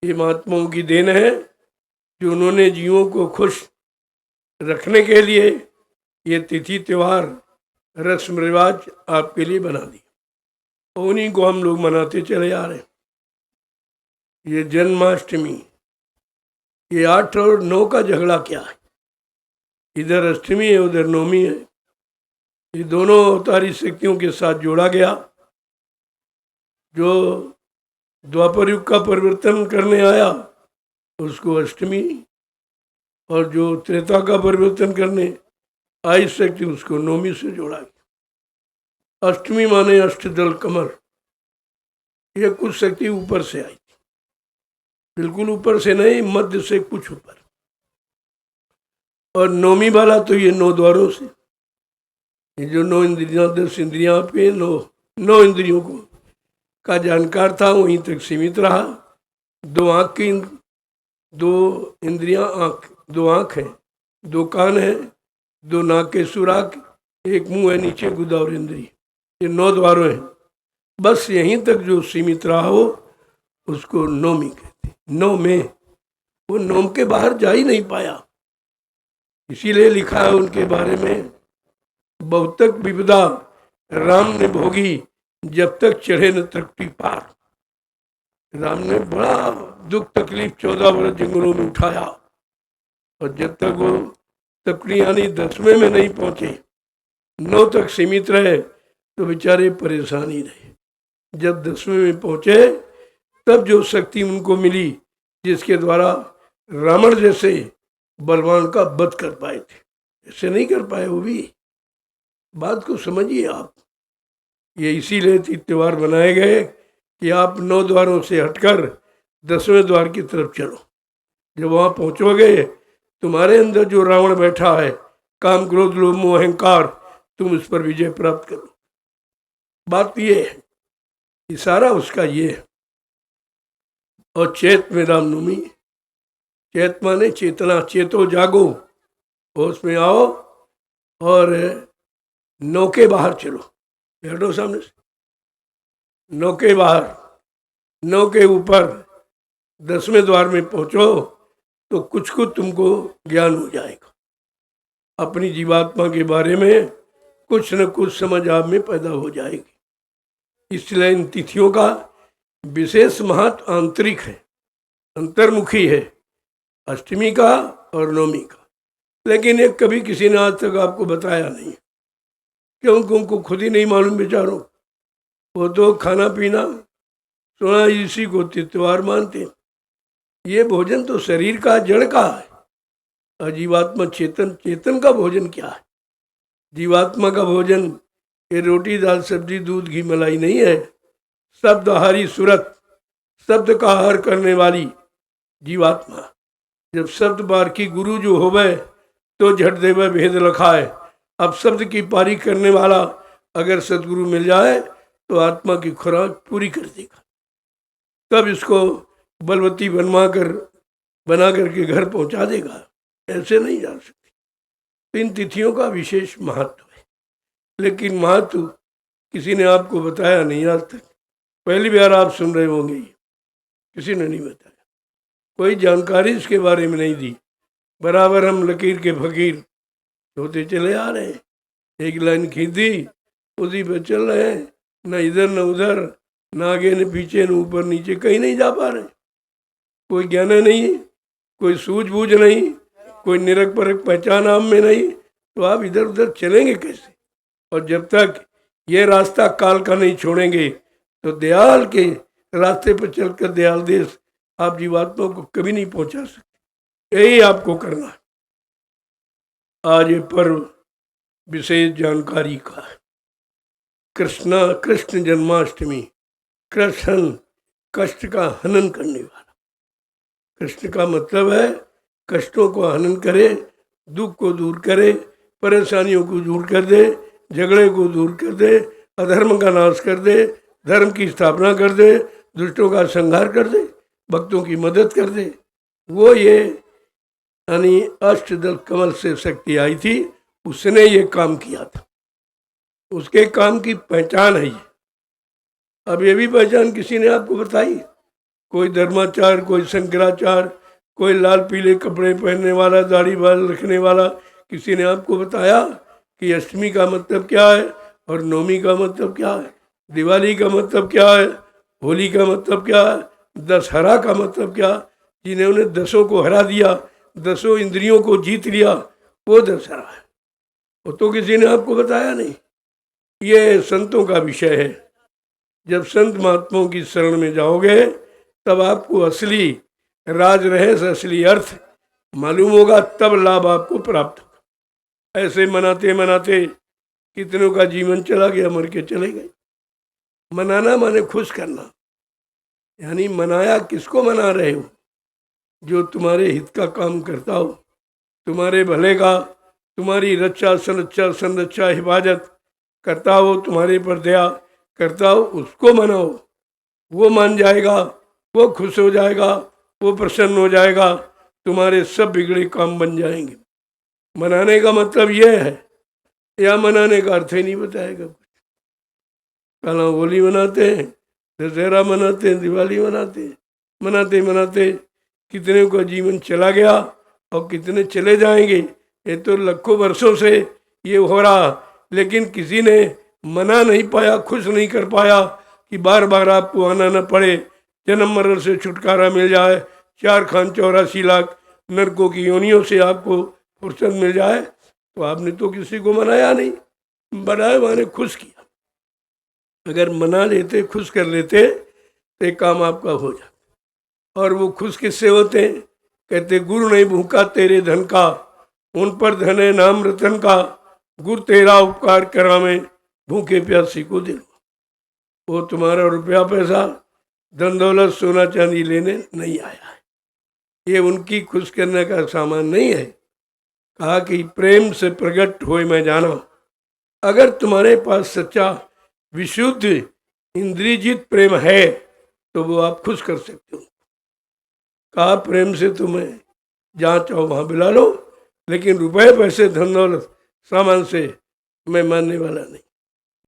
ये महात्माओं की देन है कि उन्होंने जीवों को खुश रखने के लिए ये तिथि त्यौहार रस्म रिवाज आपके लिए बना दी और उन्हीं को हम लोग मनाते चले आ रहे हैं। ये जन्माष्टमी, ये 8 और 9 का झगड़ा क्या है? इधर अष्टमी है उधर नवमी है। ये दोनों अवतारी शक्तियों के साथ जोड़ा गया। जो द्वापर युग का परिवर्तन करने आया उसको अष्टमी, और जो त्रेता का परिवर्तन करने आई शक्ति उसको नवमी से जोड़ा गया। अष्टमी माने अष्टदल कमल। ये कुछ शक्ति ऊपर से आई, बिल्कुल ऊपर से नहीं, मध्य से कुछ ऊपर। और नवमी वाला तो ये 9 द्वारों से, ये जो 9 इंद्रियां 10 इंद्रियां पे 9 इंद्रियों को का जानकार था वहीं तक सीमित रहा। 2 आँख की 2 इंद्रियां, आँख 2 आँख है, 2 कान है, 2 नाक के सुराख, 1 मुंह है नीचे गुदा और इंद्रिय। ये 9 द्वारों हैं। बस यहीं तक जो सीमित रहा हो उसको नवमी कहते। 9 में वो 9 के बाहर जा ही नहीं पाया। इसीलिए लिखा है उनके बारे में, बहुतक विपदा राम ने भोगी जब तक चढ़े न तृप्ति पार। राम ने बड़ा दुख तकलीफ 14 वर्ष जंगलों में उठाया, और जब तक वो तकनी यानी 10वें में नहीं पहुंचे, 9 तक सीमित रहे तो बेचारे परेशान ही रहे। जब 10वें में पहुंचे तब जो शक्ति उनको मिली जिसके द्वारा रावण जैसे बलवान का वध कर पाए थे, ऐसे नहीं कर पाए वो भी। बात को समझिए आप। ये इसीलिए त्योहार बनाए गए कि आप 9 द्वारों से हटकर 10वें द्वार की तरफ चलो। जब वहाँ पहुँचोगे तुम्हारे अंदर जो रावण बैठा है, काम क्रोध लोभ मोह अहंकार, तुम उस पर विजय प्राप्त करो। बात ये है, इशारा उसका ये है। और चैत में रामनवमी, चैत माने चेतना, चेतो जागो, होश में आओ और 9 के बाहर चलो। हटो सामने से, 9 के बाहर, 9 के ऊपर 10वें द्वार में पहुंचो तो कुछ कुछ तुमको ज्ञान हो जाएगा। अपनी जीवात्मा के बारे में कुछ न कुछ समझ आप में पैदा हो जाएगी। इसलिए इन तिथियों का विशेष महत्व आंतरिक है, अंतर्मुखी है, अष्टमी का और नवमी का। लेकिन एक कभी किसी ने आज तक आपको बताया नहीं, क्योंकि उनको खुद ही नहीं मालूम बेचारों। वो तो खाना पीना सोना इसी को त्योहार मानते। ये भोजन तो शरीर का, जड़ का है। और जीवात्मा चेतन, चेतन का भोजन क्या है? जीवात्मा का भोजन ये रोटी दाल सब्जी दूध घी मलाई नहीं है। शब्द आहारी सूरत, शब्द का आहार करने वाली जीवात्मा। जब शब्द बार की गुरु जो होवे तो झट देवे भेद रखा है। अब शब्द की पारी करने वाला अगर सदगुरु मिल जाए तो आत्मा की खुराक पूरी कर देगा। तब इसको बलवती बना करके घर पहुंचा देगा। ऐसे नहीं जा सकती। इन तिथियों का विशेष महत्व है, लेकिन महत्व किसी ने आपको बताया नहीं आज तक। पहली बार आप सुन रहे होंगे, किसी ने नहीं बताया, कोई जानकारी इसके बारे में नहीं दी। बराबर हम लकीर के फकीर होते चले आ रहे हैं। एक लाइन खींची उसी पर चल रहे हैं, न इधर न उधर, न आगे न पीछे, न ऊपर नीचे, कहीं नहीं जा पा रहे। कोई ज्ञान नहीं, कोई सूझबूझ नहीं, कोई निरख परख पहचान आम में नहीं, तो आप इधर उधर चलेंगे कैसे? और जब तक ये रास्ता काल का नहीं छोड़ेंगे तो दयाल के रास्ते पर चलकर दयाल देश आप जीवात्मा को कभी नहीं पहुंचा सकते। यही आपको करना है। आज ये पर्व विशेष जानकारी का है। कृष्ण जन्माष्टमी। कृष्ण कष्ट का हनन करने वाला। कृष्ण का मतलब है कष्टों को हनन करे, दुख को दूर करे, परेशानियों को दूर कर दे, झगड़े को दूर कर दे, अधर्म का नाश कर दे, धर्म की स्थापना कर दे, दुष्टों का संहार कर दे, भक्तों की मदद कर दे। वो ये यानी अष्टदल कमल से शक्ति आई थी, उसने ये काम किया था। उसके काम की पहचान है ये। अब ये भी पहचान किसी ने आपको बताई? कोई धर्माचार, कोई शंकराचार, कोई लाल पीले कपड़े पहनने वाला, दाढ़ी बाल रखने वाला, किसी ने आपको बताया कि अष्टमी का मतलब क्या है और नवमी का मतलब क्या है, दिवाली का मतलब क्या है, होली का मतलब क्या है, दशहरा का मतलब क्या? जिन्होंने दसों को हरा दिया, दसों इंद्रियों को जीत लिया, वो दशहरा है। वो तो किसी ने आपको बताया नहीं। ये संतों का विषय है। जब संत महात्माओं की शरण में जाओगे तब आपको असली राज रहस्य, असली अर्थ मालूम होगा, तब लाभ आपको प्राप्त होगा। ऐसे मनाते मनाते कितनों का जीवन चला गया, मर के चले गए। मनाना माने खुश करना, यानी मनाया किसको मना रहे हो? जो तुम्हारे हित का काम करता हो, तुम्हारे भले का, तुम्हारी रक्षा संरक्षा हिफाजत करता हो, तुम्हारे पर दया करता हो, उसको मनाओ। वो मान जाएगा, वो खुश हो जाएगा, वो प्रसन्न हो जाएगा, तुम्हारे सब बिगड़े काम बन जाएंगे। मनाने का मतलब ये है, या मनाने का अर्थ ही नहीं बताएगा कुछ। कल होली मनाते हैं, दशहरा मनाते हैं, दिवाली मनाते हैं, मनाते मनाते कितने का जीवन चला गया और कितने चले जाएंगे। ये तो लाखों वर्षों से ये हो रहा, लेकिन किसी ने मना नहीं पाया, खुश नहीं कर पाया कि बार बार आपको आना न पड़े, जन्म मरण से छुटकारा मिल जाए, 4 खान 84 लाख नरकों की योनियों से आपको फुर्सत मिल जाए। तो आपने तो किसी को मनाया नहीं, बनाए माने खुश किया। अगर मना लेते, खुश कर लेते तो एक काम आपका हो जाता। और वो खुश किससे होते हैं? कहते गुरु नहीं भूखा तेरे धन का, उन पर धन है नाम रतन का, गुरु तेरा उपकार करा में भूखे प्यासी को दे। वो तुम्हारा रुपया पैसा धन दौलत सोना चांदी लेने नहीं आया है, ये उनकी खुश करने का सामान नहीं है। कहा कि प्रेम से प्रकट होए मैं जाना। अगर तुम्हारे पास सच्चा विशुद्ध इंद्रियजित प्रेम है तो वो आप खुश कर सकते हो। कहा प्रेम से तुम्हें जहाँ चाहो वहाँ बुला लो, लेकिन रुपए पैसे धन दौलत सामान से मैं मानने वाला नहीं।